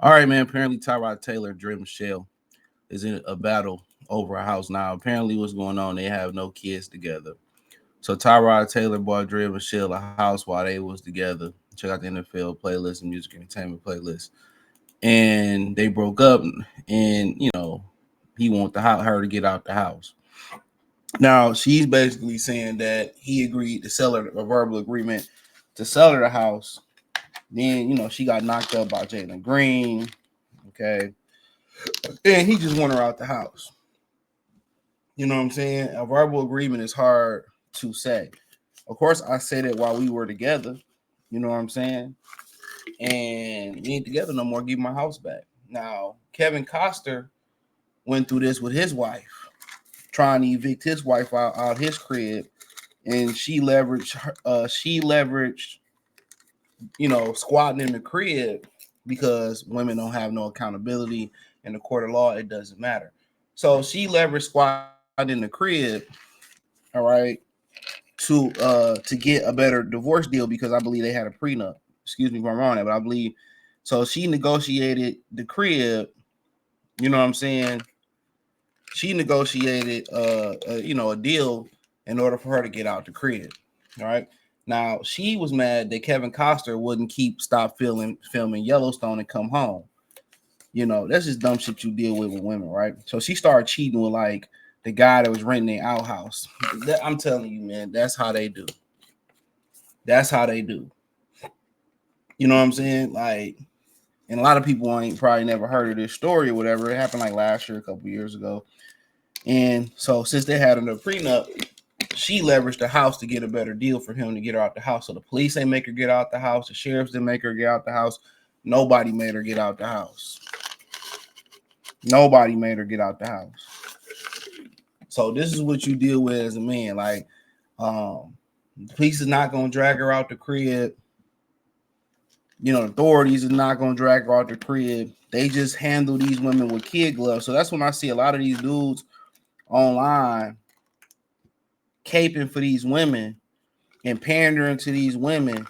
All right, man. Apparently, Tyrod Taylor and Draya Michele is in a battle over a house now. Apparently, what's going on? They have no kids together. So Tyrod Taylor bought Draya Michele a house while they was together. Check out the NFL playlist and music entertainment playlist. And they broke up, and he wanted her to get out the house. Now she's basically saying that he agreed to sell her a verbal agreement to sell her the house. Then she got knocked up by Jalen Green. Okay, and he just want her out the house. You know what I'm saying? A verbal agreement is hard to say. Of course, I said it while we were together. You know what I'm saying? And we ain't together no more. Give my house back. Now, Kevin Costner went through this with his wife, trying to evict his wife out his crib, and she leveraged. Squatting in the crib because women don't have no accountability in the court of law. It doesn't matter. So she leveraged squatting in the crib, all right, to get a better divorce deal because I believe they had a prenup. Excuse me if I'm wrong, but I believe so. She negotiated the crib. You know what I'm saying? She negotiated, a deal in order for her to get out the crib. All right. Now she was mad that Kevin Costner wouldn't stop filming Yellowstone and come home. That's just dumb shit you deal with women, right? So she started cheating with like the guy that was renting their outhouse. I'm telling you, man, that's how they do. That's how they do. You know what I'm saying? Like, and a lot of people ain't probably never heard of this story or whatever. It happened like last year, a couple years ago. And so since they had a prenup, she leveraged the house to get a better deal for him to get her out the house. So the police ain't make her get out the house. The sheriffs didn't make her get out the house. Nobody made her get out the house. Nobody made her get out the house. So this is what you deal with as a man. Like, the police is not gonna drag her out the crib. The authorities is not gonna drag her out the crib. They just handle these women with kid gloves. So that's when I see a lot of these dudes online caping for these women and pandering to these women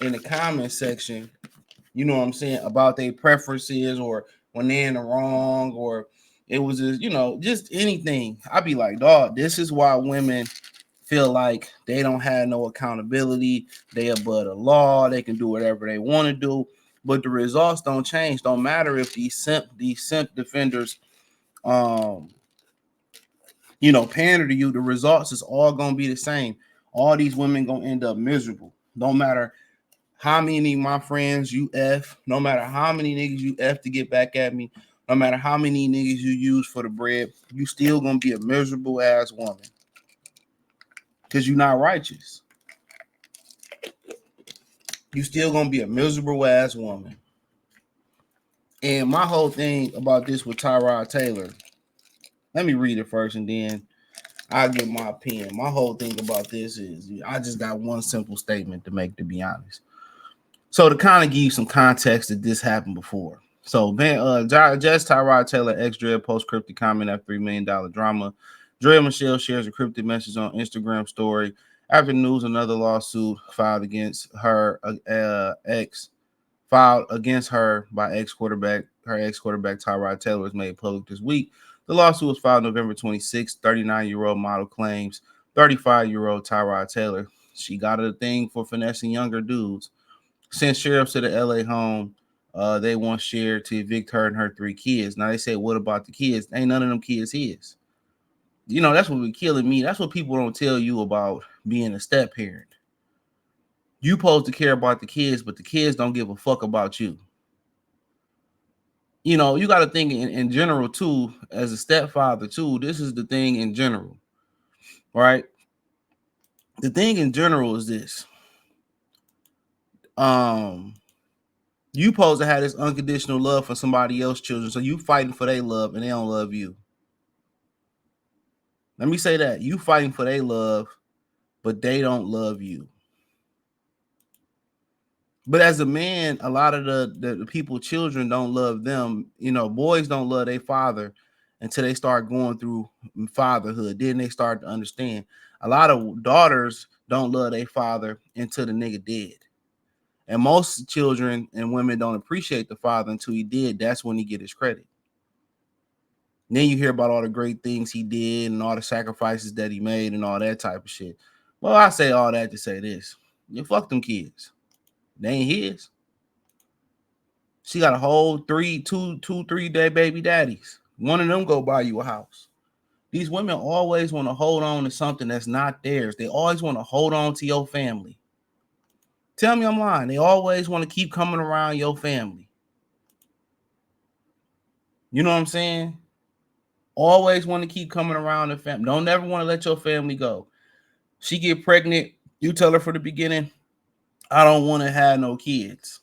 in the comment section, you know what I'm saying, about their preferences or when they're in the wrong or it was just anything. I'd be like, dog, this is why women feel like they don't have no accountability. They above the law. They can do whatever they want to do. But the results don't change. Don't matter if these simp defenders pander to you, the results is all gonna be the same. All these women gonna end up miserable. Don't matter how many of my friends you F, no matter how many niggas you F to get back at me, no matter how many niggas you use for the bread, you still gonna be a miserable ass woman. Cause you're not righteous. You still gonna be a miserable ass woman. And my whole thing about this with Tyrod Taylor, let me read it first and then I'll give my opinion. My whole thing about this is I just got one simple statement to make, to be honest. So to kind of give you some context that this happened before. So just Tyrod Taylor ex Draya post cryptic comment after $3 million drama. Draya Michele shares a cryptic message on Instagram story after news another lawsuit filed against her by ex quarterback Tyrod Taylor was made public this week. The lawsuit was filed November 26th. 39-year-old model claims 35-year-old Tyrod Taylor. She got a thing for finessing younger dudes. Sent sheriffs to the LA home. They want Cher to evict her and her 3 kids. Now they say, what about the kids? Ain't none of them kids his. That's what be killing me. That's what people don't tell you about being a step parent. You supposed to care about the kids, but the kids don't give a fuck about you. You got to think in general too, as a stepfather too. This is the thing in general, right? The thing in general is this. You supposed to have this unconditional love for somebody else's children, so you fighting for their love and they don't love you. Let me say that. You fighting for their love, but they don't love you. But as a man, a lot of the people, children don't love them. Boys don't love their father until they start going through fatherhood. Then they start to understand. A lot of daughters don't love their father until the nigga dead. And most children and women don't appreciate the father until he did. That's when he get his credit. Then you hear about all the great things he did and all the sacrifices that he made and all that type of shit. Well, I say all that to say this. You fuck them kids. They ain't his. She got a whole 3 day baby daddies. One of them go buy you a house. These women always want to hold on to something that's not theirs. They always want to hold on to your family. Tell me I'm lying. They always want to keep coming around your family. You know what I'm saying? Always want to keep coming around the family. Don't ever want to let your family go. She get pregnant. You tell her from the beginning, I don't want to have no kids.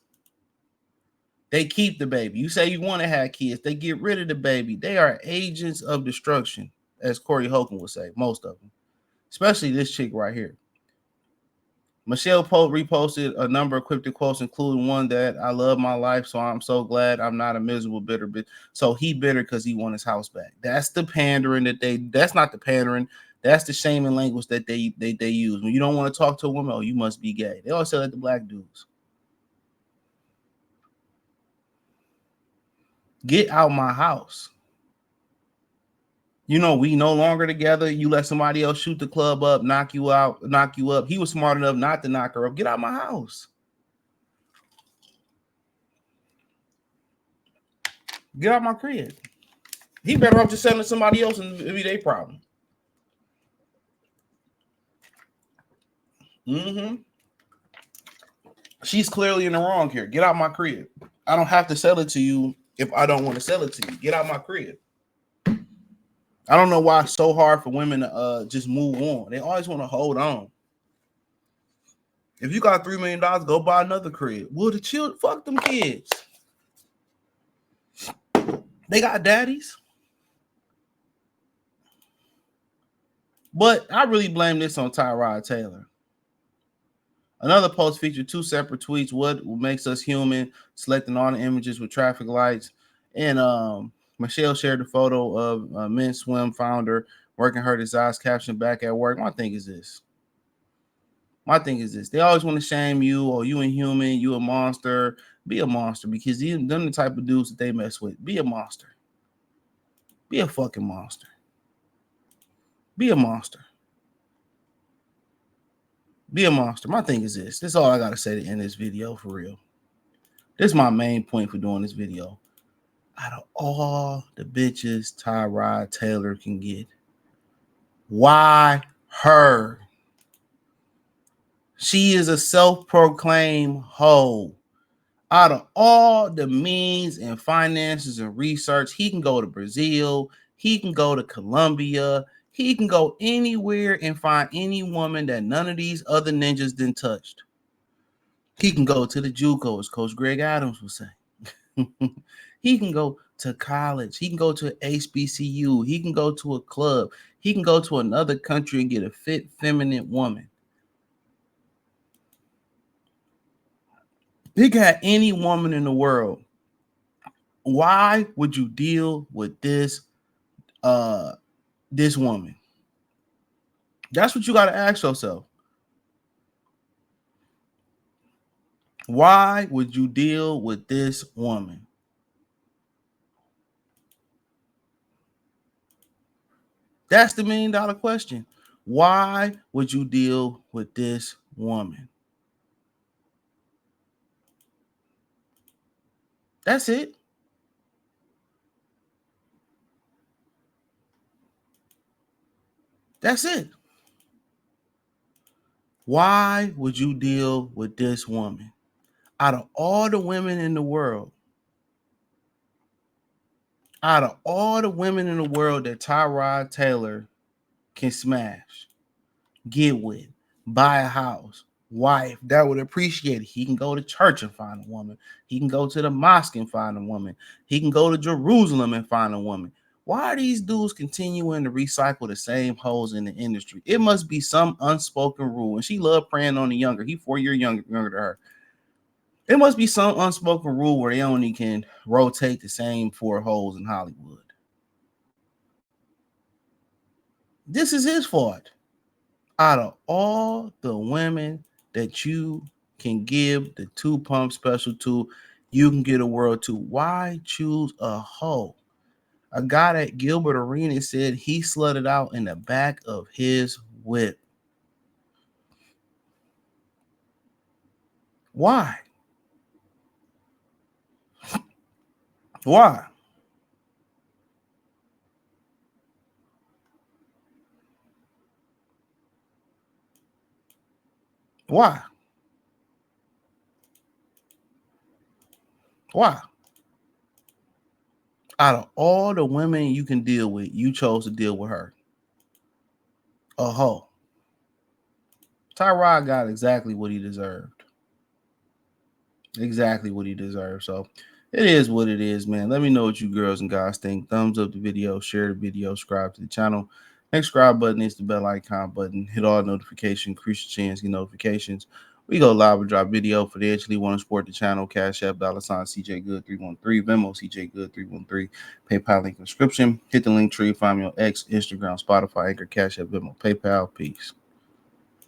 They keep the baby. You say you want to have kids. They get rid of the baby. They are agents of destruction, as Corey Holcomb would say, most of them. Especially this chick right here. Michele reposted a number of cryptic quotes, including one that I love my life, so I'm so glad I'm not a miserable, bitter bitch. So he bitter because he won his house back. That's the pandering that's not the pandering. That's the shaming language that they use. When you don't want to talk to a woman, oh, you must be gay. They always say that to black dudes. Get out my house. You know, we no longer together. You let somebody else shoot the club up, knock you out, knock you up. He was smart enough not to knock her up. Get out my house. Get out my crib. He better off just selling to somebody else and it'd be their problem. Mm-hmm. She's clearly in the wrong here. Get out my crib. I don't have to sell it to you if I don't want to sell it to you. Get out my crib. I don't know why it's so hard for women to just move on. They always want to hold on. If you got $3 million, go buy another crib. Well, the children, fuck them kids. They got daddies. But I really blame this on Tyrod Taylor. Another post featured 2 separate tweets. What makes us human? Selecting all the images with traffic lights. And Michele shared the photo of Men's Swim founder working her designs caption back at work. My thing is this. They always want to shame you, or you inhuman, you a monster. Be a monster, because them the type of dudes that they mess with. Be a monster. Be a fucking monster. Be a monster. Be a monster. My thing is this. This is all I got to say to end this video, for real. This is my main point for doing this video. Out of all the bitches Tyrod Taylor can get, why her? She is a self-proclaimed hoe. Out of all the means and finances and research, he can go to Brazil, he can go to Colombia, he can go anywhere and find any woman that none of these other ninjas didn't touched. He can go to the JUCO, as Coach Greg Adams would say. He can go to college. He can go to HBCU. He can go to a club. He can go to another country and get a fit, feminine woman. He got any woman in the world. Why would you deal with this woman? That's what you got to ask yourself. Why would you deal with this woman? That's the $1 million question. Why would you deal with this woman? That's it. That's it. Why would you deal with this woman? Out of all the women in the world, that Tyrod Taylor can smash, get with, buy a house, wife, that would appreciate it. He can go to church and find a woman. He can go to the mosque and find a woman. He can go to Jerusalem and find a woman. Why are these dudes continuing to recycle the same hoes in the industry? It must be some unspoken rule. And she loved preying on the younger. He 4 years younger than her. It must be some unspoken rule where they only can rotate the same 4 hoes in Hollywood. This is his fault. Out of all the women that you can give the 2 pump special to, you can get a world too. Why choose a hoe? A guy that Gilbert Arenas said he slutted out in the back of his whip. Why? Why? Why? Why? Out of all the women you can deal with, you chose to deal with her. A hoe. Tyrod got exactly what he deserved. Exactly what he deserved. So it is what it is, man. Let me know what you girls and guys think. Thumbs up the video, share the video, subscribe to the channel. Next subscribe button is the bell icon button. Hit all notifications, increase your chance, get notifications. We go live and drop video for the actually want to support the channel. Cash App, $ CJ Good 313, Venmo CJ Good 313, PayPal link description. Hit the link tree, find me on X, Instagram, Spotify, Anchor, Cash App, Venmo, PayPal. Peace.